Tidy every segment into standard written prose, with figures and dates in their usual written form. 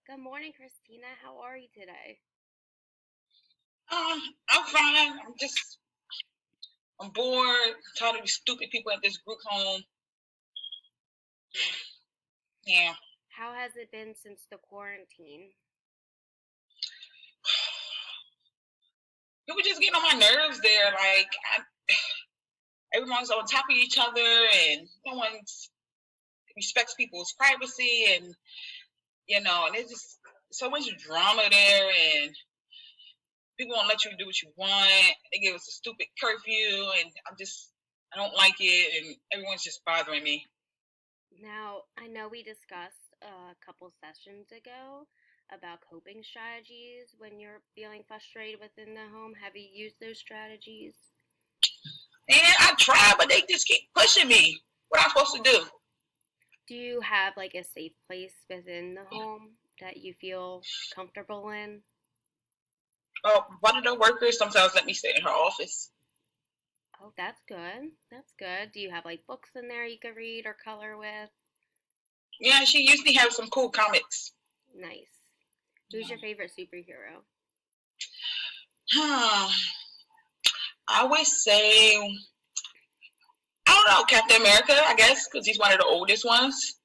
Good morning, Christina. How are you today? I'm fine. I'm bored. Tired of these stupid people at this group home. Yeah. How has it been since the quarantine? People just getting on my nerves there. Everyone's on top of each other and no one respects people's privacy and there's just so much drama there and people won't let you do what you want. They give us a stupid curfew and I don't like it and everyone's just bothering me. Now, I know we discussed a couple sessions ago about coping strategies when you're feeling frustrated within the home. Have you used those strategies? And I try, but they just keep pushing me. What am I supposed to do? Do you have like a safe place within the home that you feel comfortable in? One of the workers sometimes let me stay in her office. Oh, that's good. That's good. Do you have like books in there you could read or color with? Yeah, she usually has some cool comics. Nice. Who's your favorite superhero? I always say, I don't know, Captain America, I guess, because he's one of the oldest ones.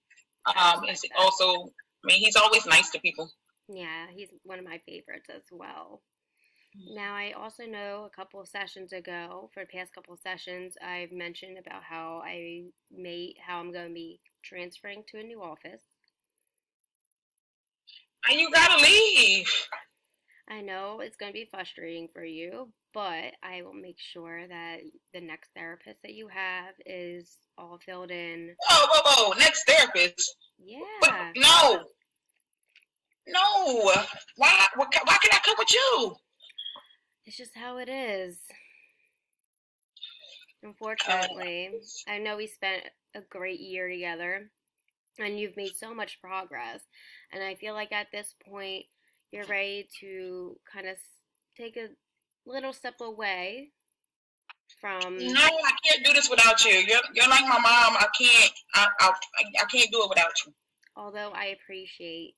I respect It's that. also, he's always nice to people. Yeah, he's one of my favorites as well. Now, I also know a couple of sessions ago, for the past couple of sessions, I've mentioned about how I'm going to be transferring to a new office. And you gotta leave. I know it's going to be frustrating for you, but I will make sure that the next therapist that you have is all filled in. Whoa, whoa, whoa! Next therapist. But Yeah, no, no. Why can't I come with you? it's just how it is. Um, Unfortunately, I know we spent a great year together, and you've made so much progress. And I feel like at this point, you're ready to kind of take a little step away from, no, I can't do this without you. You're like my mom. I can't. I can't do it without you. although I appreciate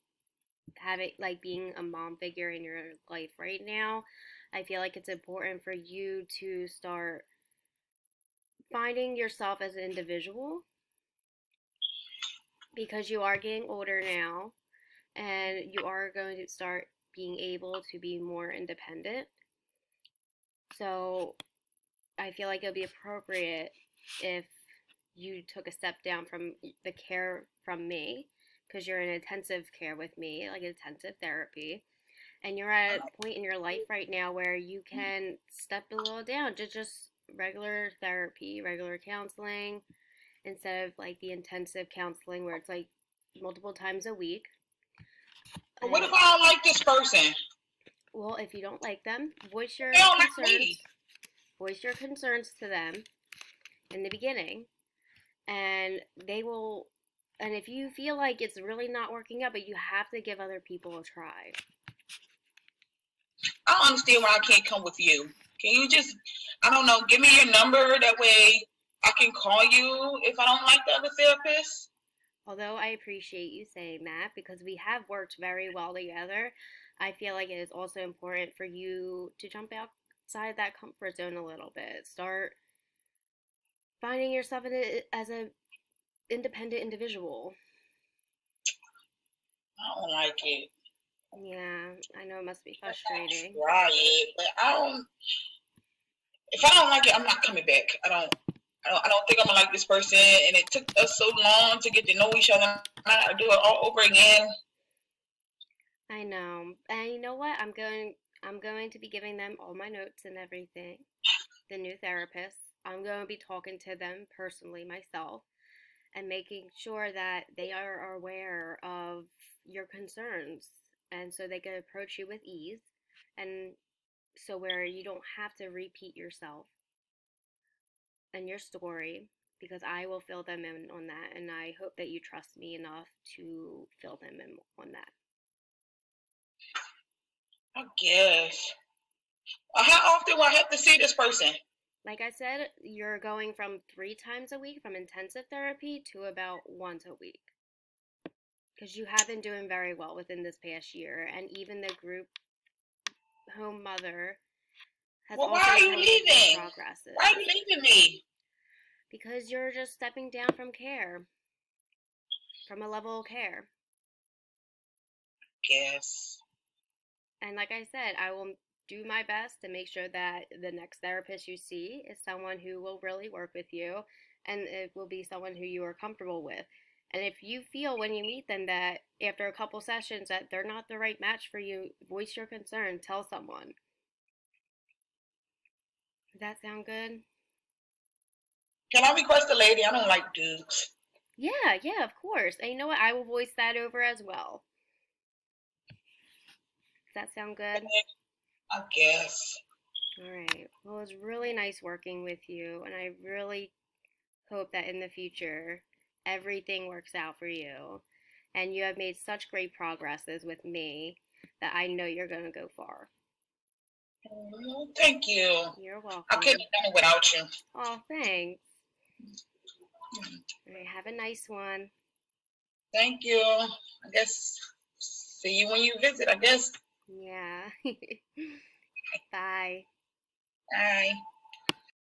having, like, being a mom figure in your life right now, I feel like it's important for you to start finding yourself as an individual because you are getting older now and you are going to start being able to be more independent. So I feel like it would be appropriate if you took a step down from the care from me because you're in intensive care with me, like intensive therapy, and you're at a point in your life right now where you can step a little down to just regular therapy, regular counseling, instead of like the intensive counseling where it's like multiple times a week. But what And if I don't like this person? well, if you don't like them, They don't like me. voice your concerns to them in the beginning, and they will. And if you feel like it's really not working out, but you have to give other people a try. I don't understand why I can't come with you. Can you just, I don't know, give me your number? That way I can call you if I don't like the other therapist. Although I appreciate you saying that because we have worked very well together, I feel like it is also important for you to jump outside that comfort zone a little bit. Start finding yourself as a independent individual. I don't like it. Yeah, I know it must be I frustrating. try it, but I don't. If I don't like it, I'm not coming back. I don't think I'm gonna like this person. And it took us so long to get to know each other. I gotta do it all over again. I know. And you know what? I'm going to be giving them all my notes and everything. The new therapists. I'm going to be talking to them personally myself and making sure that they are aware of your concerns and so they can approach you with ease and so where you don't have to repeat yourself and your story because I will fill them in on that and I hope that you trust me enough to fill them in on that. I guess. How often will I have to see this person? Like I said, you're going from 3 times a week from intensive therapy to about once a week because you have been doing very well within this past year, and even the group home mother has Well, why also are you told me your leaving? Why are progresses you leaving me? because you're just stepping down from care, from a level of care. Yes. And like I said, I will do my best to make sure that the next therapist you see is someone who will really work with you and it will be someone who you are comfortable with. And if you feel when you meet them that after a couple sessions that they're not the right match for you, voice your concern, tell someone. Does that sound good? Can I request a lady? I don't like dudes. Yeah, yeah, of course. And you know what? I will voice that over as well. Does that sound good? I guess. All right. Well, it was really nice working with you, and I really hope that in the future everything works out for you. And you have made such great progresses with me that I know you're going to go far. Thank you. You're I couldn't welcome. have done it without you. Oh, thanks. All right, have a nice one. Thank you. I guess see you when you visit, I guess. Yeah. Bye. Bye.